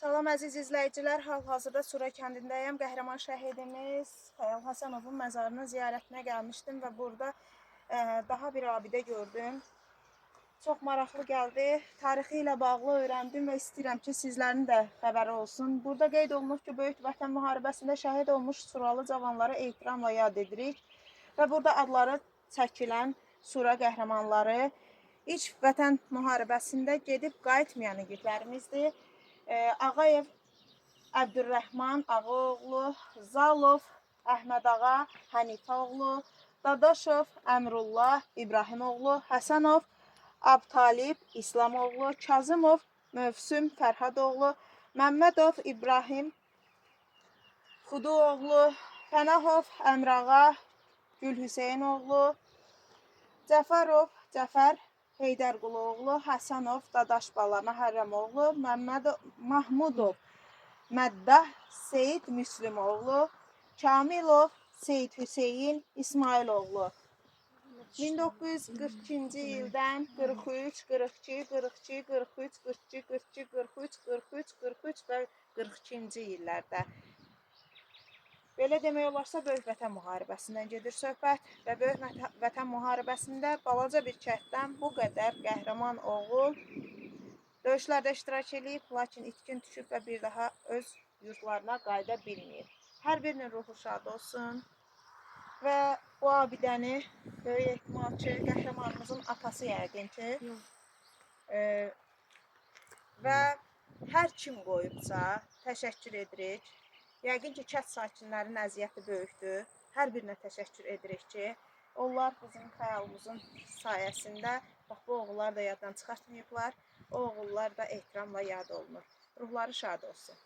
Salam əziz izləyicilər, hal-hazırda Sura kəndindəyəm. Qəhrəman şəhidimiz Xəyal Həsənovun məzarının ziyarətinə gəlmişdim və burada daha bir abidə gördüm. Çox maraqlı gəldi. Tarixi ilə bağlı öyrəndim və istəyirəm ki, sizlərin də xəbəri olsun. Burada qeyd olunur ki, Böyük Vətən müharibəsində şəhid olmuş Suralı cavanları ehtiramla yad edirik və burada adları çəkilən Sura qəhrəmanları ilk Vətən müharibəsində gedib qayıtmayan igidlərimizdir. Ağayev Əbdürrəhman Ağaoğlu, Zalov Əhməd Ağa Hənifəoğlu, Dadaşov Əmrullah İbrahimoğlu, Həsənov Abtalib İslamoğlu, Kazımov Mövsüm Fərhadoğlu, Məmmədov İbrahim Xuduoğlu, Pənahov Əmrağa Gülhüseynoğlu, Cəfərov Cəfər Heydərquluoğlu, Həsənov Dadaşbala Məhərrəmoğlu, Mahmudov Məddah Seyid Müslümoğlu, Kamilov Seyid Hüseyin İsmailoğlu. 1942-ci ildən 43, 42, 42, 43, 42, 42, 43, 43, 43 və 42-ci illərdə. Belə demək olarsa, Böyük Vətən müharibəsindən gedir söhbət və Böyük Vətən müharibəsində balaca bir kənddən bu qədər qəhrəman oğul döyüşlərdə iştirak edib, lakin itkin düşüb və bir daha öz yurtlarına qayıda bilməyib. Hər birinin ruhu şad olsun və bu abidəni böyük ehtimal ki, qəhrəmanımızın atası yəqin ki və hər kim qoyubsa təşəkkür edirik. Yəqin ki, kənd sakinlərinin əziyyəti böyükdür. Hər birinə təşəkkür edirik ki, onlar bizim xəyalımızın sayəsində bax, bu oğullar da yaddan çıxartmayıblar. O oğullar da ehtiramla yad olunur. Ruhları şad olsun.